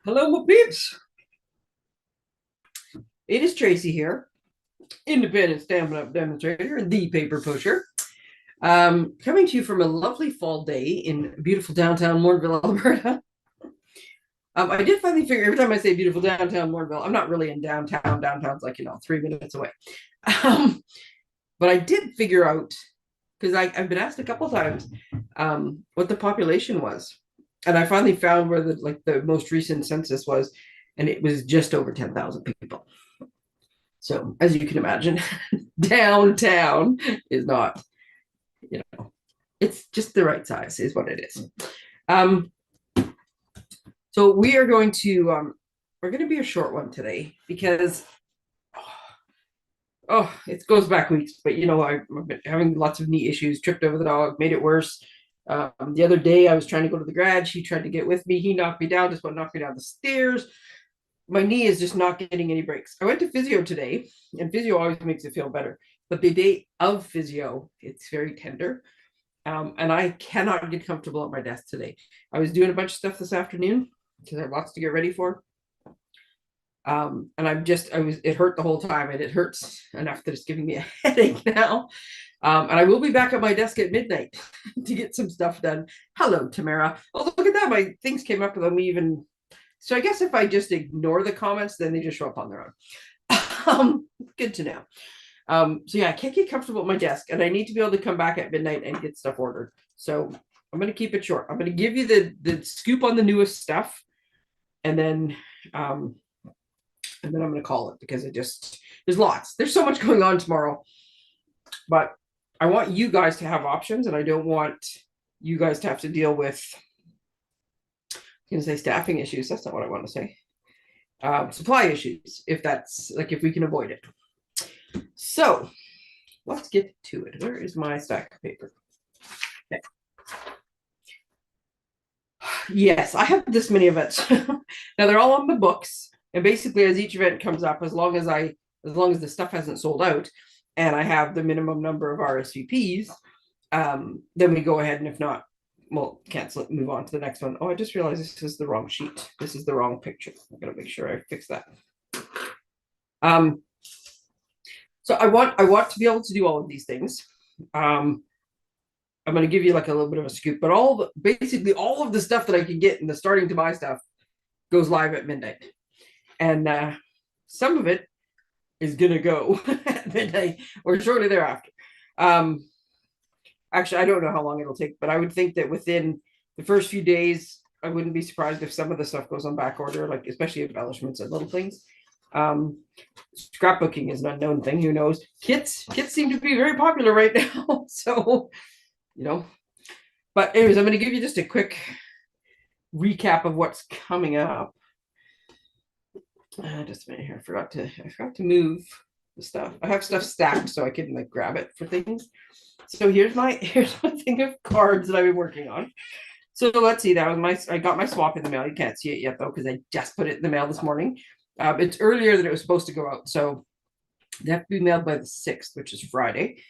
Hello, my peeps. It is Tracey here, independent Stampin' Up! Demonstrator and the paper pusher. Coming to you from a lovely fall day in beautiful downtown Mornville, Alberta. I did finally figure every time I say beautiful downtown Mornville, I'm not really in downtown. Downtown's like, 3 minutes away. Um, but I did figure out, because I've been asked a couple times what the population was. And I finally found where the most recent census was, and it was just over 10,000 people. So as you can imagine, downtown is not, it's just the right size is what it is. So we are going to, we're going to be a short one today because, it goes back weeks, but I've been having lots of knee issues, tripped over the dog, made it worse. The other day I was trying to go to the garage. He tried to get with me. He knocked me down, just went knocked me down the stairs. My knee is just not getting any breaks. I went to physio today, and physio always makes it feel better. But the day of physio, it's very tender. And I cannot get comfortable at my desk today. I was doing a bunch of stuff this afternoon because I have lots to get ready for. And it hurt the whole time, and it hurts enough that it's giving me a headache now. And I will be back at my desk at midnight to get some stuff done. Hello, Tamara. Oh, look at that. My things came up without me even. So I guess if I just ignore the comments, then they just show up on their own. Good to know. So yeah, I can't get comfortable at my desk, and I need to be able to come back at midnight and get stuff ordered. So I'm going to keep it short. I'm going to give you the scoop on the newest stuff, and then I'm going to call it, because there's lots. There's so much going on tomorrow, but I want you guys to have options, and I don't want you guys to have to deal with, going to say staffing issues. That's not what I want to say. Supply issues, if we can avoid it. So let's get to it. Where is my stack of paper? Okay. Yes, I have this many events. Now they're all on the books, and basically as each event comes up, as long as the stuff hasn't sold out and I have the minimum number of RSVPs, then we go ahead, and if not, we'll cancel it and move on to the next one. Oh, I just realized this is the wrong sheet. This is the wrong picture. I'm gonna make sure I fix that. So I want to be able to do all of these things. I'm going to give you like a little bit of a scoop, but basically all of the stuff that I can get in the starting to buy stuff goes live at midnight, and some of it is going to go at midnight or shortly thereafter. Actually, I don't know how long it'll take, but I would think that within the first few days, I wouldn't be surprised if some of the stuff goes on back order, like especially embellishments and little things. Scrapbooking is an unknown thing. Who knows? Kits seem to be very popular right now. So, but anyways, I'm going to give you just a quick recap of what's coming up. Just a minute here. I forgot to move the stuff. I have stuff stacked so I can like grab it for things. So here's my thing of cards that I've been working on. So let's see. I got my swap in the mail. You can't see it yet though, because I just put it in the mail this morning. It's earlier than it was supposed to go out, so they have to be mailed by the 6th, which is Friday.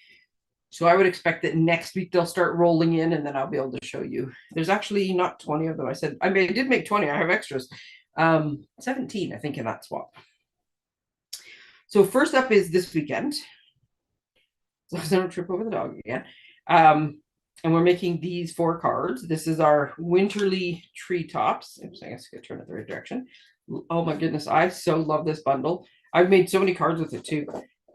So I would expect that next week they'll start rolling in, and then I'll be able to show you. There's actually not 20 of them. I did make 20. I have extras. 17, I think, in that swap. So first up is this weekend. So I don't trip over the dog again. And we're making these 4 cards. This is our Winterly Treetops. Oops, I guess I could turn it the right direction. Oh my goodness, I so love this bundle. I've made so many cards with it too.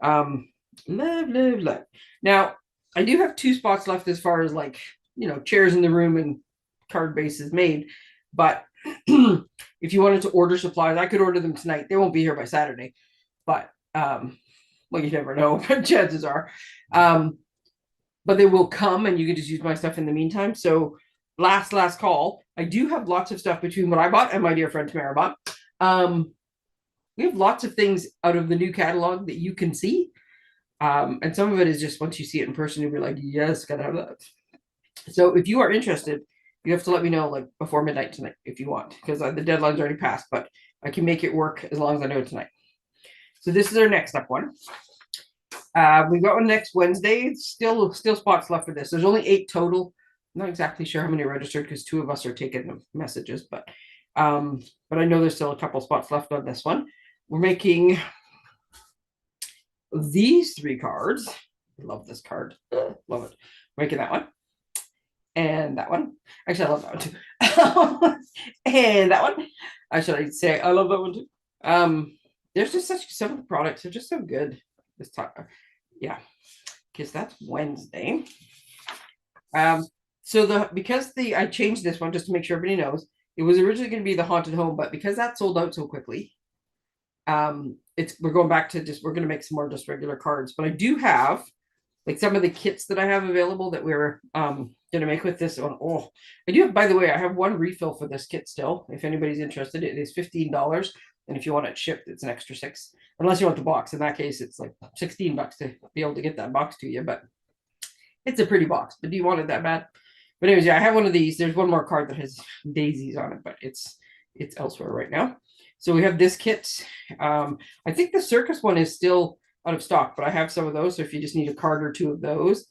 Love. Now, I do have 2 spots left as far as chairs in the room and card bases made. But if you wanted to order supplies, I could order them tonight. They won't be here by Saturday. But you never know, chances are. But they will come, and you can just use my stuff in the meantime. So last call. I do have lots of stuff between what I bought and my dear friend Tamara bought. We have lots of things out of the new catalog that you can see. And some of it is just once you see it in person, you'll be like, yes, gotta have that. So if you are interested, you have to let me know before midnight tonight if you want, because the deadline's already passed, but I can make it work as long as I know tonight. So this is our next up one. We've got one next Wednesday. Still spots left for this. There's only 8 total. I'm not exactly sure how many registered because 2 of us are taking the messages, but But I know there's still a couple spots left on this one. We're making these 3 cards. I love this card. Love it. Making that one. And that one. Actually, I love that one too. And that one. Actually, I'd say I love that one too. There's just some of the products are just so good this time. Yeah, because that's Wednesday. So because I changed this one just to make sure everybody knows, it was originally going to be the haunted home, but because that sold out so quickly, we're going back to we're going to make some more just regular cards. But I do have like some of the kits that I have available that we're going to make with this one. Oh, I do have, by the way, I have one refill for this kit still. If anybody's interested, it is $15. And if you want it shipped, it's an extra $6, unless you want the box. In that case, it's like $16 to be able to get that box to you. But it's a pretty box. But do you want it that bad? But anyways, yeah, I have one of these. There's one more card that has daisies on it, but it's elsewhere right now. So we have this kit. I think the circus one is still out of stock, but I have some of those. So if you just need a card or 2 of those,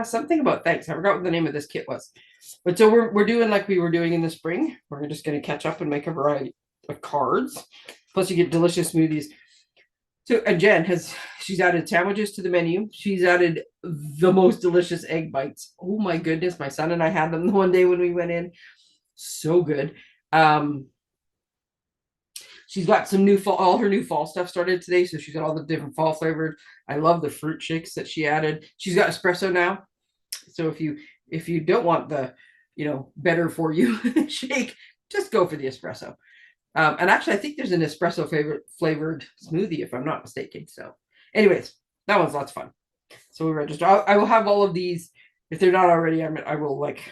something about thanks. I forgot what the name of this kit was. But so we're doing like we were doing in the spring. We're just going to catch up and make a variety of cards. Plus, you get delicious smoothies. So, and she's added sandwiches to the menu. She's added the most delicious egg bites. Oh my goodness. My son and I had them the one day when we went in. So good. She's got some all her new fall stuff started today. So she's got all the different fall flavors. I love the fruit shakes that she added. She's got espresso now. So if you don't want the, better for you shake, just go for the espresso. And actually, I think there's an espresso flavored smoothie, if I'm not mistaken. So anyways, that one's lots of fun. So we register. I will have all of these. If they're not already, I will like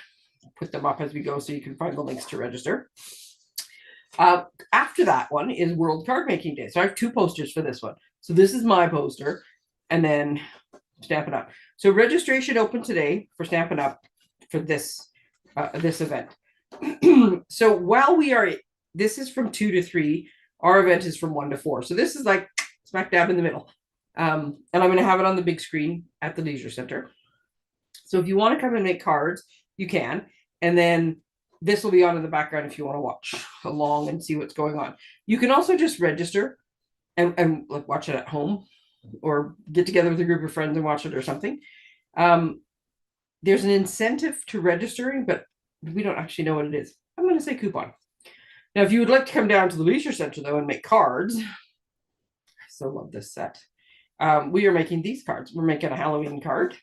put them up as we go so you can find the links to register. After that one is World Card Making Day. So I have 2 posters for this one. So this is my poster and then Stampin' Up. So registration open today for Stampin' Up for this event. So while this is from 2 to 3, our event is from 1 to 4. So this is like smack dab in the middle. And I'm going to have it on the big screen at the Leisure Center. So if you want to come and make cards, you can. And then this will be on in the background if you want to watch along and see what's going on. You can also just register and like watch it at home or get together with a group of friends and watch it or something. There's an incentive to registering, but we don't actually know what it is. I'm going to say coupon. Now, if you would like to come down to the Leisure Center, though, and make cards, I so love this set. We are making these cards. We're making a Halloween card,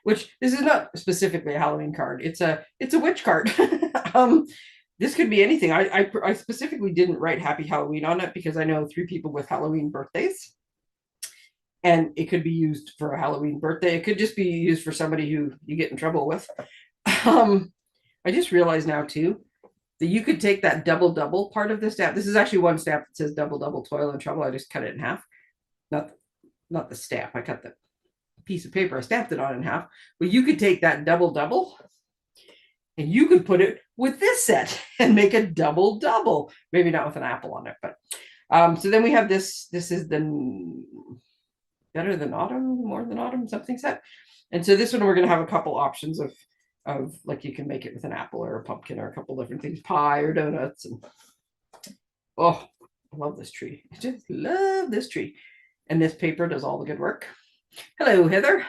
which this is not specifically a Halloween card. It's a witch card. This could be anything. I specifically didn't write Happy Halloween on it because I know 3 people with Halloween birthdays. And it could be used for a Halloween birthday. It could just be used for somebody who you get in trouble with. I just realized now, too, that you could take that double part of the stamp. This is actually one stamp that says double, toil and trouble. I just cut it in half. Not the stamp. I cut the piece of paper. I stamped it on in half. But you could take that double and you could put it with this set and make a double. Maybe not with an apple on it, but so then we have this. This is the Better Than Autumn, More Than Autumn, something set. And so this one we're going to have a couple options of like you can make it with an apple or a pumpkin or a couple different things, pie or donuts. And oh, I love this tree. I just love this tree. And this paper does all the good work. Hello, Heather.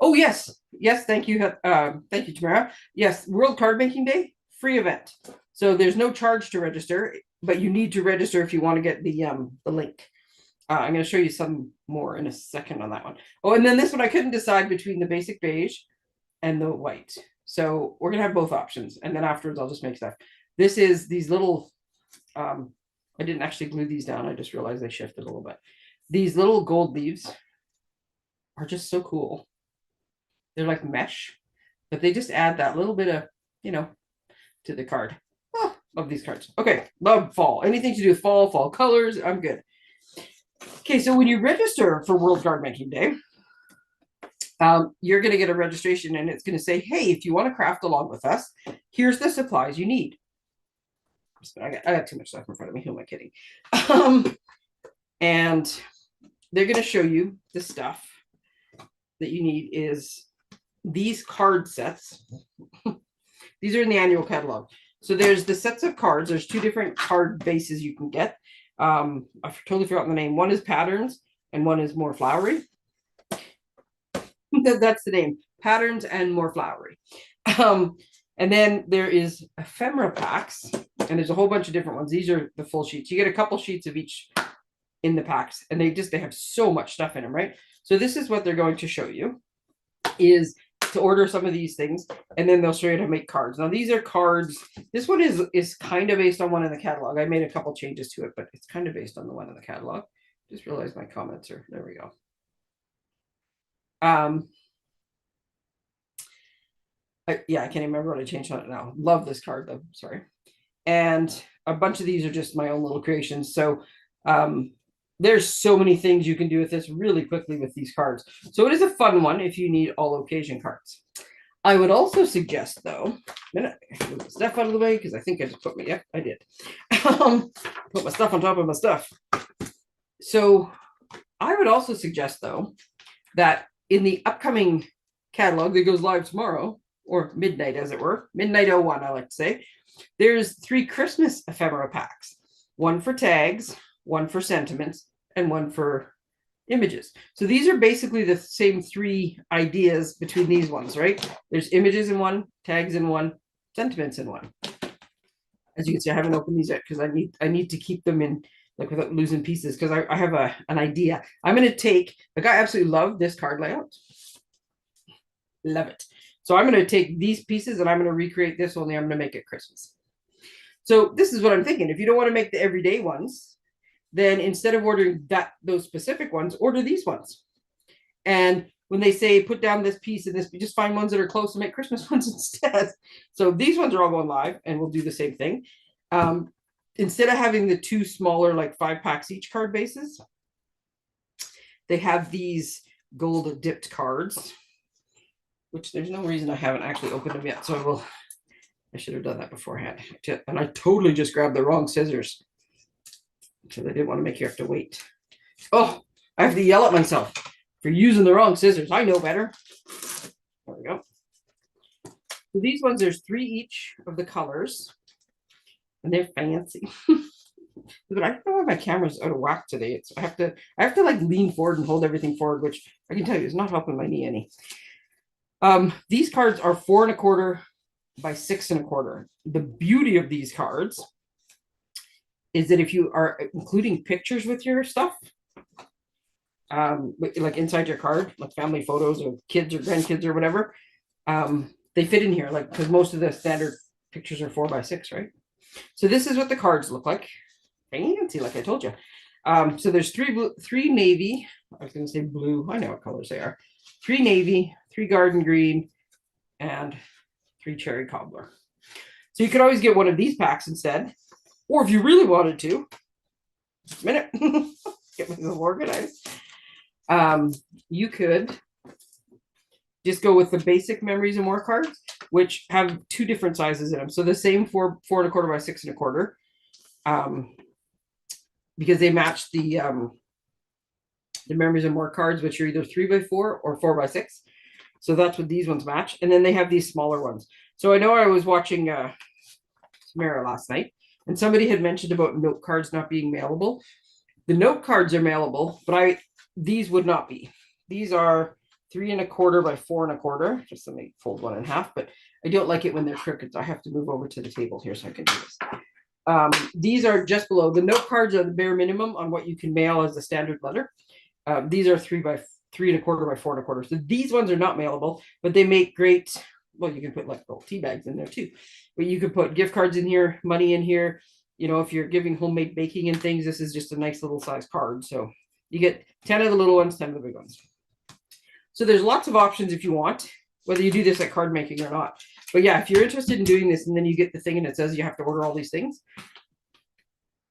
Oh, yes. Thank you. Thank you, Tamara. Yes, World Card Making Day, free event. So there's no charge to register, but you need to register if you want to get the link. I'm going to show you some more in a second on that one. Oh, and then this one, I couldn't decide between the basic beige and the white. So we're going to have both options. And then afterwards, I'll just make stuff. This is these little, I didn't actually glue these down. I just realized they shifted a little bit. These little gold leaves are just so cool. They're like mesh, but they just add that little bit of, to the card. Oh, love these cards. Okay, love fall. Anything to do with fall colors, I'm good. Okay, so when you register for World Card Making Day, you're going to get a registration and it's going to say, hey, if you want to craft along with us, here's the supplies you need. I got too much stuff in front of me. Who am I kidding? And they're going to show you the stuff that you need is these card sets. These are in the annual catalog. So there's the sets of cards. There's two different card bases you can get. I've totally forgotten the name. One is patterns and one is more flowery. That's the name. Patterns and more flowery. And then there is ephemera packs, and there's a whole bunch of different ones. These are the full sheets. You get a couple sheets of each in the packs, and they have so much stuff in them, right? So this is what they're going to show you, is to order some of these things, and then they'll show you how to make cards. Now these are cards. This one is kind of based on one in the catalog. I made a couple changes to it, but it's kind of based on the one in the catalog. Just realized my comments are, there we go. Yeah, I can't even remember what I changed on it now. Love this card though, sorry. And a bunch of these are just my own little creations. So there's so many things you can do with this really quickly with these cards. So it is a fun one if you need all occasion cards. I would also suggest though, move the stuff out of the way because I think I just put my, yeah, I did. Put my stuff on top of my stuff. So I would also suggest though, that in the upcoming catalog that goes live tomorrow, or midnight as it were, midnight 01, I like to say, there's 3 Christmas ephemera packs, one for tags, one for sentiments, and one for images. So these are basically the same 3 ideas between these ones, right? There's images in one, tags in one, sentiments in one. As you can see, I haven't opened these yet because I need to keep them in, like, without losing pieces, because I have an idea. I'm going to take, like, I absolutely love this card layout. Love it. So I'm going to take these pieces and I'm going to recreate this, only I'm going to make it Christmas. So this is what I'm thinking. If you don't want to make the everyday ones, then instead of ordering those specific ones, order these ones. And when they say put down this piece and this, just find ones that are close and make Christmas ones instead. So these ones are all going live, and we'll do the same thing. Instead of having the 2 smaller, like 5 packs each card bases, they have these gold dipped cards, which there's no reason I haven't actually opened them yet. So I should have done that beforehand. And I totally just grabbed the wrong scissors, because I didn't want to make you have to wait. Oh, I have to yell at myself for using the wrong scissors. I know better. There we go. So these ones, there's 3 each of the colors, and they're fancy. But I don't know why my camera's out of whack today. I have to like lean forward and hold everything forward, which I can tell you is not helping my knee any. These cards are 4 1/4 by 6 1/4. The beauty of these cards is that if you are including pictures with your stuff, like inside your card, like family photos or kids or grandkids or whatever, they fit in here, like, because most of the standard pictures are 4 by 6, right? So this is what the cards look like. Fancy, like I told you. So there's 3 navy. I was going to say blue. I know what colors they are. 3 navy, 3 garden green, and 3 cherry cobbler. So you could always get one of these packs instead, or if you really wanted to, just a minute, get myself organized. You could just go with the basic Memories and More cards, which have 2 different sizes in them. So the same 4 1/4 by 6 1/4, because they match the Memories and More cards, which are either 3 by 4 or 4 by 6. So that's what these ones match. And then they have these smaller ones. So I know I was watching Tamara last night, and somebody had mentioned about note cards not being mailable. The note cards are mailable, but these would not be. These are 3 1/4 by 4 1/4. Just let me fold one in half, but I don't like it when they're crooked. So I have to move over to the table here so I can do this. These are just below. The note cards are the bare minimum on what you can mail as a standard letter. These are 3 1/4 by 4 1/4. So these ones are not mailable, but they make great. Well, you can put like little tea bags in there too, but you could put gift cards in here, money in here. You know, if you're giving homemade baking and things, this is just a nice little size card. So you get 10 of the little ones, 10 of the big ones. So there's lots of options if you want, whether you do this at card making or not. But yeah, if you're interested in doing this and then you get the thing and it says you have to order all these things,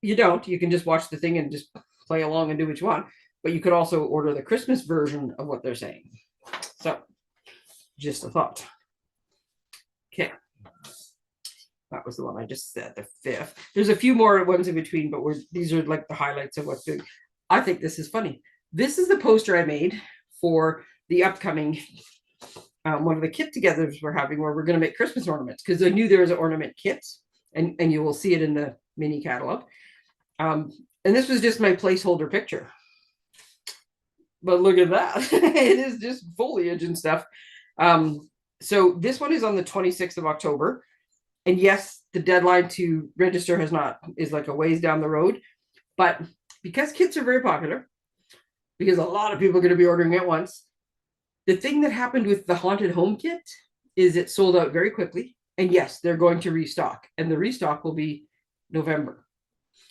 you don't. You can just watch the thing and just play along and do what you want. But you could also order the Christmas version of what they're saying. So just a thought. Okay. That was the one I just said, the 5th. There's a few more ones in between, but these are like the highlights of what's doing. I think this is funny. This is the poster I made for the upcoming one of the kit togethers we're having where we're going to make Christmas ornaments, because I knew there was an ornament kit, and you will see it in the mini catalog. And this was just my placeholder picture. But look at that. It is just foliage and stuff. So this one is on the 26th of October. And yes, the deadline to register is like a ways down the road. But because kits are very popular, because a lot of people are going to be ordering at once, the thing that happened with the Haunted Home kit is it sold out very quickly. And yes, they're going to restock. And the restock will be November.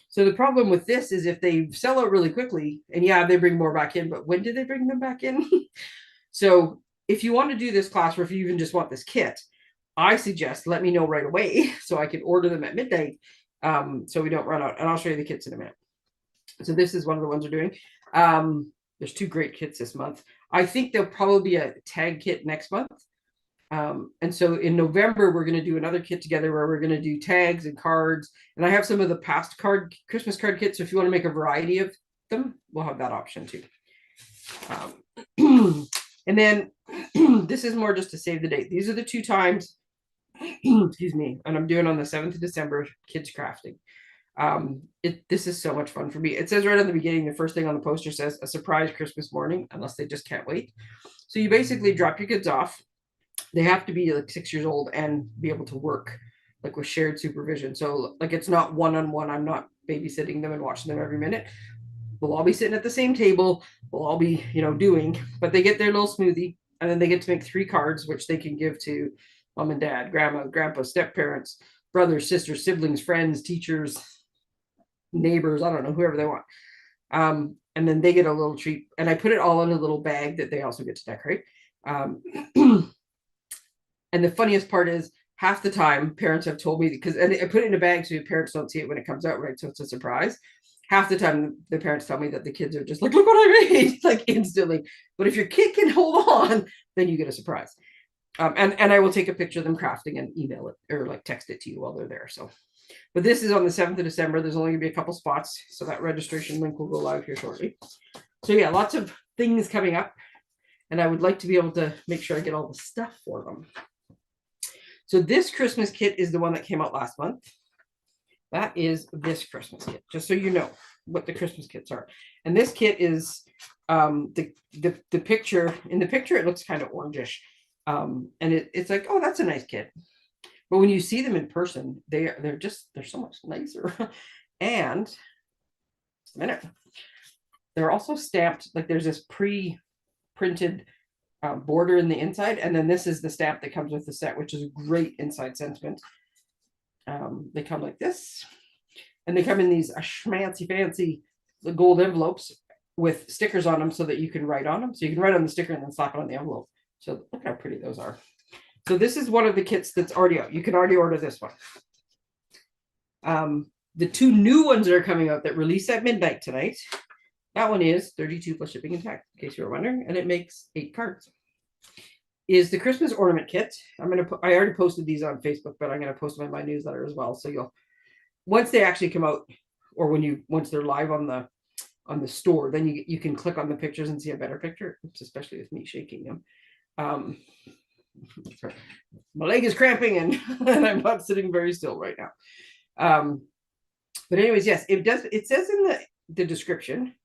So the problem with this is if they sell out really quickly, and yeah, they bring more back in, but when do they bring them back in? So if you want to do this class, or if you even just want this kit, I suggest let me know right away so I can order them at midnight, so we don't run out. And I'll show you the kits in a minute. So this is one of the ones we're doing. There's 2 great kits this month. I think there'll probably be a tag kit next month. And so in November, we're going to do another kit together where we're going to do tags and cards. And I have some of the past Christmas card kits. So if you want to make a variety of them, we'll have that option too. And then this is more just to save the date. These are the 2 times, excuse me, and I'm doing on the 7th of December, kids crafting. This is so much fun for me. It says right on the beginning, the first thing on the poster says a surprise Christmas morning, unless they just can't wait. So you basically drop your kids off. They have to be like 6 years old and be able to work like with shared supervision. So like it's not one-on-one. I'm not babysitting them and watching them every minute. We'll all be sitting at the same table. We'll all be, doing, but they get their little smoothie, and then they get to make 3 cards, which they can give to mom and dad, grandma, grandpa, step-parents, brothers, sisters, siblings, friends, teachers, neighbors, I don't know, whoever they want. And then they get a little treat, and I put it all in a little bag that they also get to decorate. And the funniest part is half the time parents have told me, because I put it in a bag so parents don't see it when it comes out, right? So it's a surprise. Half the time the parents tell me that the kids are just like, look what I made, like instantly. But if your kid can hold on, then you get a surprise. And I will take a picture of them crafting and email it or like text it to you while they're there. So, but this is on the 7th of December. There's only gonna be a couple spots. So that registration link will go live here shortly. So yeah, lots of things coming up. And I would like to be able to make sure I get all the stuff for them. So this Christmas kit is the one that came out last month. That is this Christmas kit, just so you know what the Christmas kits are. And this kit is the picture. In the picture, it looks kind of orangish. And it's like, oh, that's a nice kit. But when you see them in person, they're so much nicer. And just a minute. They're also stamped, like there's this pre-printed border in the inside, and then this is the stamp that comes with the set, which is a great inside sentiment. They come like this, and they come in these fancy gold envelopes with stickers on them so that you can write on them. So you can write on the sticker and then slap it on the envelope. So look how pretty those are. So this is one of the kits that's already out. You can already order this one. The 2 new ones that are coming out that release at midnight tonight. That one is 32 plus shipping and tax, in case you were wondering, and it makes 8 cards. Is the Christmas ornament kit. I already posted these on Facebook, but I'm gonna post them in my newsletter as well. So once they actually come out, or once they're live on the store, then you can click on the pictures and see a better picture, especially with me shaking them. My leg is cramping and I'm not sitting very still right now. But anyways, yes, it says in the description.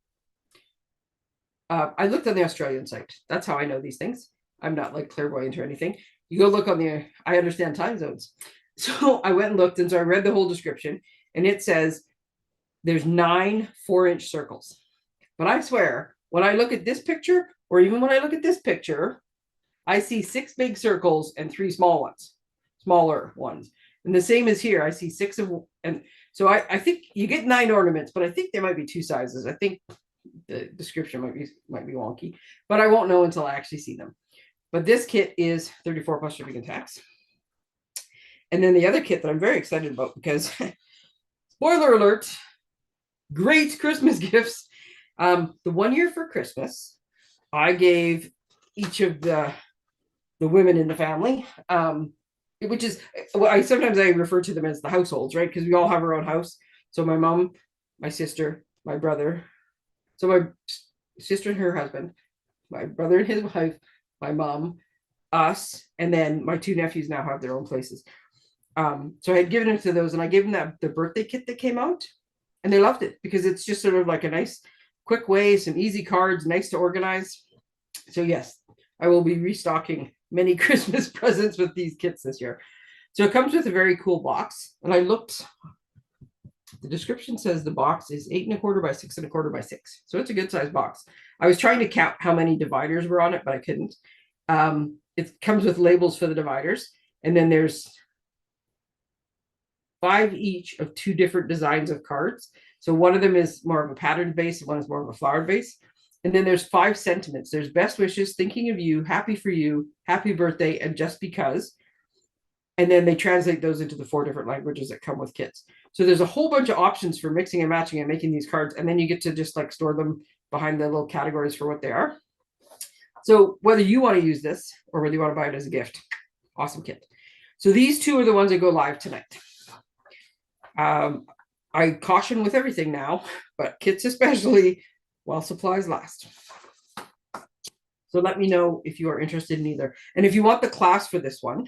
I looked on the Australian site. That's how I know these things. I'm not like clairvoyant or anything. You go look on I understand time zones. So I went and looked, and so I read the whole description, and it says there's 9 4-inch circles. But I swear, when I look at this picture, or even when I look at this picture, I see 6 big circles and 3 smaller ones. And the same as here, I see 6 of, and so I think you get 9 ornaments, but I think there might be 2 sizes. I think the description might be wonky, but I won't know until I actually see them. But this kit is 34 plus shipping and tax. And then the other kit that I'm very excited about, because spoiler alert, great Christmas gifts. The 1 year for Christmas, I gave each of the women in the family, which is, well, sometimes I refer to them as the households, right? Because we all have our own house. So my mom, my sister, my brother, so my sister and her husband, my brother and his wife, my mom, us, and then my two nephews now have their own places. So I had given it to those, and I gave them the birthday kit that came out, and they loved it because it's just sort of like a nice, quick way, some easy cards, nice to organize. So yes, I will be restocking many Christmas presents with these kits this year. So it comes with a very cool box, and I looked. The description says the box is 8 1/4 by 6 1/4 by 6, so it's a good size box. I was trying to count how many dividers were on it, but I couldn't. It comes with labels for the dividers, and then there's 5 each of 2 different designs of cards. So one of them is more of a patterned base, and one is more of a flowered base. And then there's 5 sentiments. There's best wishes, thinking of you, happy for you, happy birthday, and just because. And then they translate those into the 4 different languages that come with kits. So there's a whole bunch of options for mixing and matching and making these cards. And then you get to just like store them behind the little categories for what they are. So whether you want to use this or whether you want to buy it as a gift, awesome kit. So these 2 are the ones that go live tonight. I caution with everything now, but kits especially, while supplies last. So let me know if you are interested in either. And if you want the class for this one,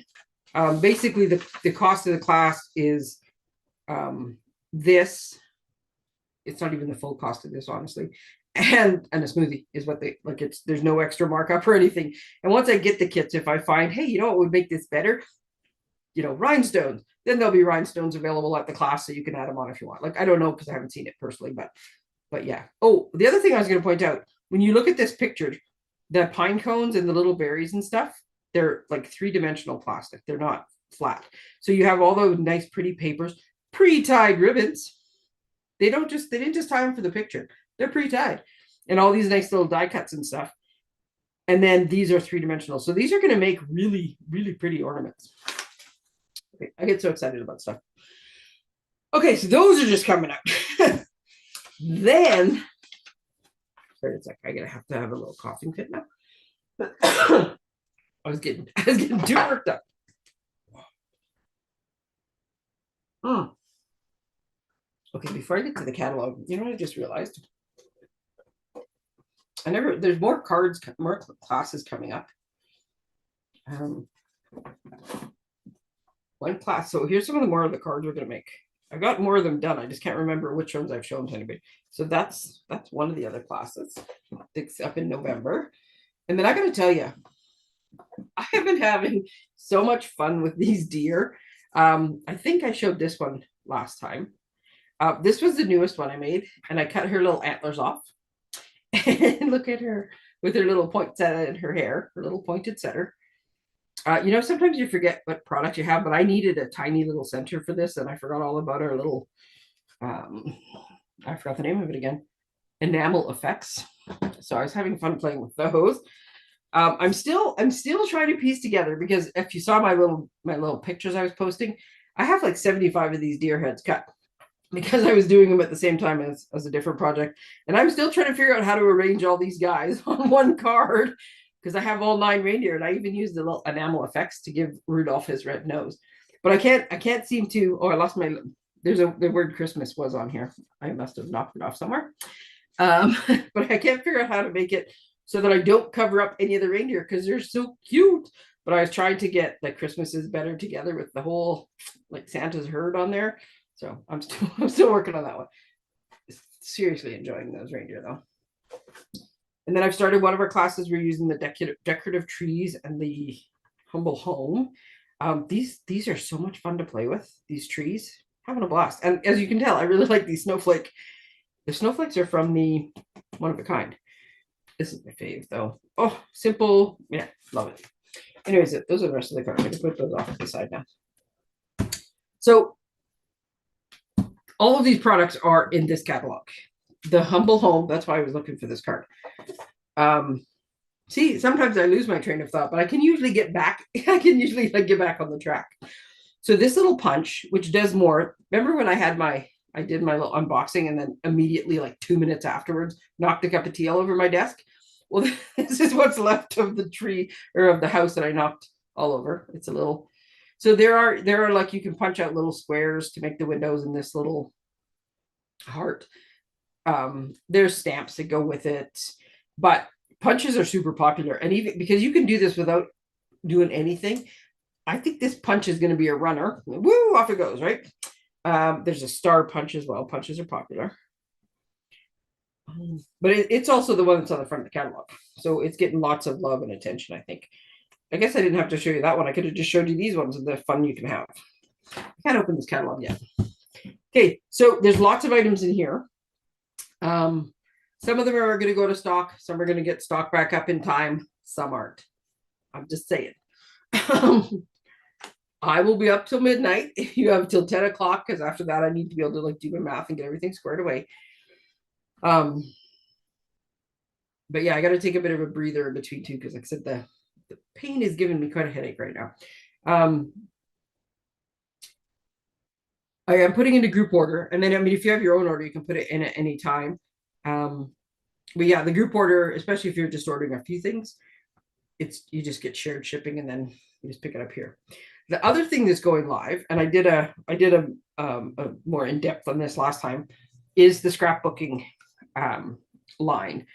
basically the cost of the class is this. It's not even the full cost of this, honestly. And a smoothie is what they like. There's no extra markup or anything. And once I get the kits, if I find, hey, you know what would make this better? Rhinestones. Then there'll be rhinestones available at the class, so you can add them on if you want. Like, I don't know because I haven't seen it personally, but yeah. Oh, the other thing I was going to point out, when you look at this picture, the pine cones and the little berries and stuff, they're like 3-dimensional plastic. They're not flat. So you have all those nice, pretty papers, pre-tied ribbons. They didn't just tie them for the picture. They're pre-tied, and all these nice little die cuts and stuff. And then these are 3-dimensional. So these are going to make really, really pretty ornaments. Okay, I get so excited about stuff. Okay, so those are just coming out. Then, sorry, it's like I have to have a little coughing fit now. I was getting too worked up. Okay, before I get to the catalog, you know what I just realized? There's more cards, more classes coming up. One class. So here's some of the more of the cards we're going to make. I got more of them done. I just can't remember which ones I've shown to anybody. So that's one of the other classes. It's up in November. And then I got to tell you, I have been having so much fun with these deer. I think I showed this one last time. This was the newest one I made, and I cut her little antlers off. And look at her with her little points in her hair, her little pointed setter. Sometimes you forget what product you have, but I needed a tiny little center for this, and I forgot all about our little, I forgot the name of it again, enamel effects. So I was having fun playing with those. I'm still trying to piece together, because if you saw my little pictures I was posting, I have like 75 of these deer heads cut, because I was doing them at the same time as a different project. And I'm still trying to figure out how to arrange all these guys on one card, because I have all 9 reindeer, and I even used the little enamel effects to give Rudolph his red nose. But I can't seem to, I lost the word Christmas was on here. I must have knocked it off somewhere. But I can't figure out how to make it so that I don't cover up any of the reindeer, because they're so cute. But I was trying to get like Christmas is better together with the whole like Santa's herd on there. So I'm still working on that one. Seriously enjoying those reindeer though. And then I've started one of our classes. We're using the decorative trees and the humble home. These are so much fun to play with. These trees, having a blast. And as you can tell, I really like these snowflake. The snowflakes are from the One of a Kind. This is my fave though. Oh, simple. Yeah, love it. Anyways, those are the rest of the cards. I can put those off to the side now. So all of these products are in this catalog. The humble home, that's why I was looking for this card. See, sometimes I lose my train of thought, but I can usually get back. I can usually get back on the track. So this little punch, which does more. Remember when I did my little unboxing, and then immediately, like 2 minutes afterwards, knocked a cup of tea all over my desk? Well, this is what's left of the tree, or of the house, that I knocked all over. It's a little. So there are like, you can punch out little squares to make the windows in this little heart. There's stamps that go with it, but punches are super popular. And even because you can do this without doing anything. I think this punch is going to be a runner. Woo, off it goes, right? There's a star punch as well. Punches are popular. But it's also the one that's on the front of the catalog. So it's getting lots of love and attention, I think. I guess I didn't have to show you that one. I could have just showed you these ones and the fun you can have. I can't open this catalog yet. Okay, so there's lots of items in here. Some of them are going to go to stock. Some are going to get stock back up in time. Some aren't. I'm just saying. I will be up till midnight. You have till 10 o'clock because after that I need to be able to like do my math and get everything squared away. But yeah, I got to take a bit of a breather in between too because like I said, the pain is giving me quite a headache right now. I am putting into group order, and then I mean if you have your own order, you can put it in at any time. But yeah, the group order, especially if you're just ordering a few things, it's you just get shared shipping and then you just pick it up here. The other thing that's going live, and I did a more in depth on this last time, is the scrapbooking line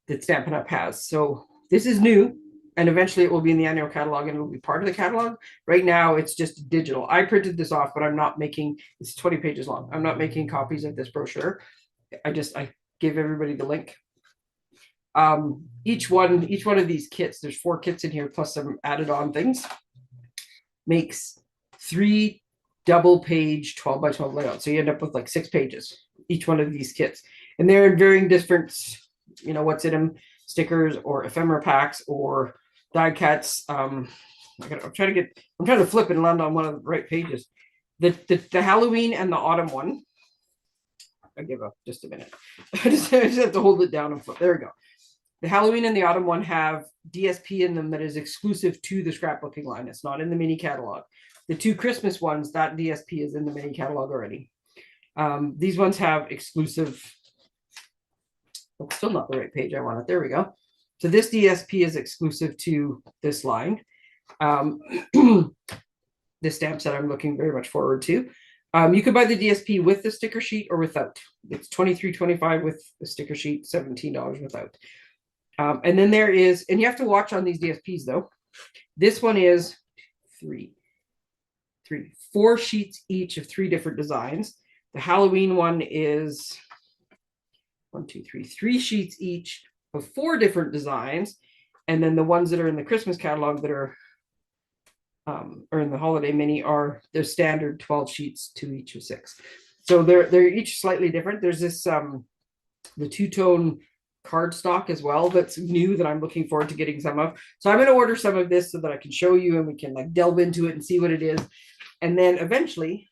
that Stampin' Up has. So this is new, and eventually it will be in the annual catalog and it will be part of the catalog. Right now, it's just digital. I printed this off, but I'm not making. It's 20 pages long. I'm not making copies of this brochure. I give everybody the link. Each one of these kits, there's 4 kits in here plus some added on things, makes 3 double page 12 by 12 layouts. So you end up with like 6 pages, each one of these kits. And they're in varying different, you know, what's in them, stickers or ephemera packs or die cuts. I'm trying to flip and land on one of the right pages. The Halloween and the autumn one. I give up just a minute. I just have to hold it down and flip. There we go. The Halloween and the autumn one have DSP in them that is exclusive to the scrapbooking line. It's not in the mini catalog. The 2 Christmas ones, that DSP is in the mini catalog already. These ones have exclusive. Oh, still not the right page I wanted. There we go. So this DSP is exclusive to this line. This stamp set I'm looking very much forward to. You can buy the DSP with the sticker sheet or without. It's $23.25 with the sticker sheet, $17 without. And then there is, and you have to watch on these DSPs though. This one is 4 sheets each of 3 different designs. The Halloween one is 3 sheets each of 4 different designs. And then the ones that are in the Christmas catalog that are or in the holiday mini are their standard 12 sheets, 2 each of 6. So they're each slightly different. There's this the 2-tone cardstock as well that's new that I'm looking forward to getting some of. So I'm going to order some of this so that I can show you and we can like delve into it and see what it is. And then eventually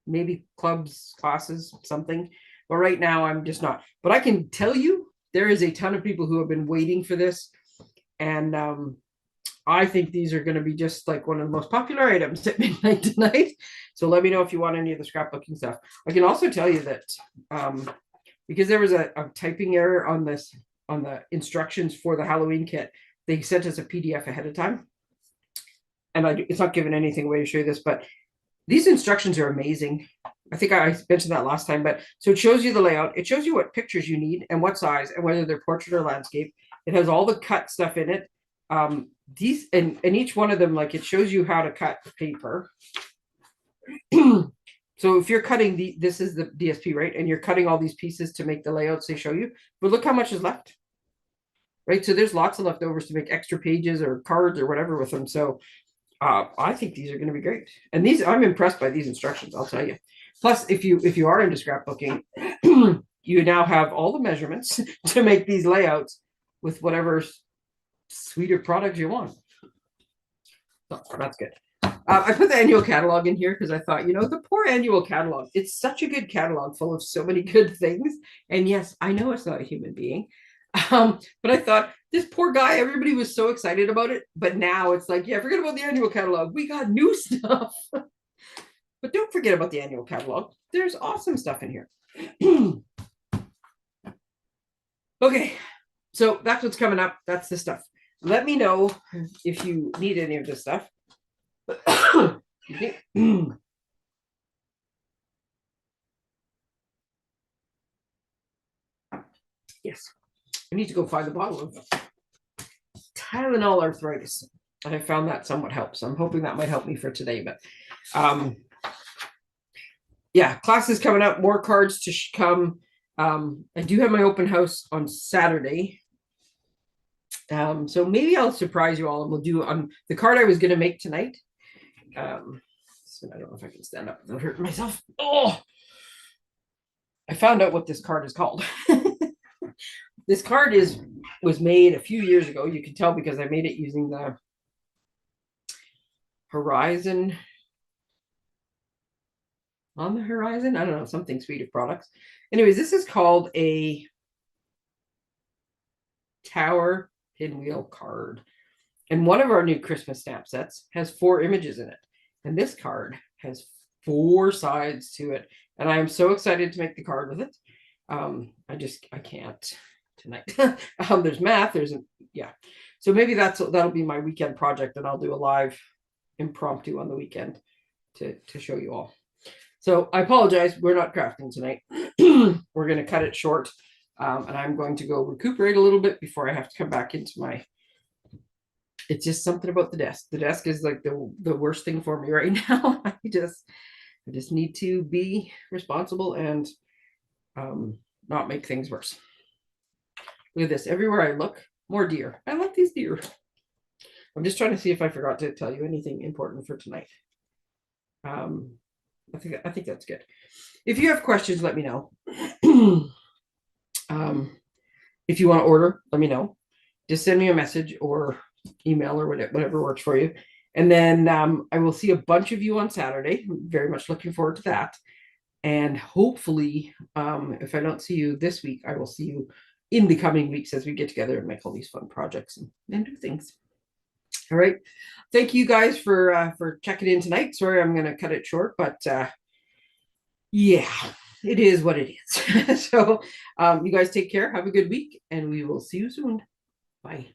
maybe clubs, classes, something. But right now I'm just not. But I can tell you there is a ton of people who have been waiting for this. And I think these are going to be just like one of the most popular items at midnight tonight. So let me know if you want any of the scrapbooking stuff. I can also tell you that because there was a typing error on the instructions for the Halloween kit, they sent us a PDF ahead of time. And it's not giving anything away to show you this, but these instructions are amazing. I think I mentioned that last time, but so it shows you the layout. It shows you what pictures you need and what size and whether they're portrait or landscape. It has all the cut stuff in it. These and each one of them, like it shows you how to cut paper. So if you're cutting this is the DSP, right? And you're cutting all these pieces to make the layouts they show you, but look how much is left, right? So there's lots of leftovers to make extra pages or cards or whatever with them. So I think these are going to be great. And these, I'm impressed by these instructions, I'll tell you. Plus, if you are into scrapbooking, you now have all the measurements to make these layouts with whatever suite of products you want. So that's good. I put the annual catalog in here because I thought, you know, the poor annual catalog, it's such a good catalog full of so many good things. And yes, I know it's not a human being. But I thought this poor guy, everybody was so excited about it. But now it's like, yeah, forget about the annual catalog. We got new stuff. But don't forget about the annual catalog. There's awesome stuff in here. Okay, so that's what's coming up. That's the stuff. Let me know if you need any of this stuff. Yes, I need to go find the bottle of Tylenol arthritis. I found that somewhat helps. I'm hoping that might help me for today, but yeah, classes coming up, more cards to come. I do have my open house on Saturday. So maybe I'll surprise you all and we'll do on the card I was going to make tonight. So I don't know if I can stand up without hurting myself. Oh, I found out what this card is called. This card was made a few years ago. You can tell because I made it using the Horizon on the Horizon. I don't know, something suite of products. Anyways, this is called a Tower Pinwheel card. And one of our new Christmas stamp sets has 4 images in it. And this card has 4 sides to it. And I am so excited to make the card with it. I can't tonight. There's math, yeah. So maybe that'll be my weekend project, and I'll do a live impromptu on the weekend to show you all. So I apologize, we're not crafting tonight. We're going to cut it short, and I'm going to go recuperate a little bit before I have to come back into my. It's just something about the desk. The desk is like the worst thing for me right now. I just need to be responsible and not make things worse. Look at this. Everywhere I look, more deer. I love these deer. I'm just trying to see if I forgot to tell you anything important for tonight. I think that's good. If you have questions, let me know. If you want to order, let me know. Just send me a message or email or whatever works for you. And then I will see a bunch of you on Saturday. I'm very much looking forward to that. And hopefully, if I don't see you this week, I will see you in the coming weeks as we get together and make all these fun projects and do things. All right. Thank you guys for checking in tonight. Sorry, I'm going to cut it short, but yeah, it is what it is. So you guys take care. Have a good week, and we will see you soon. Bye.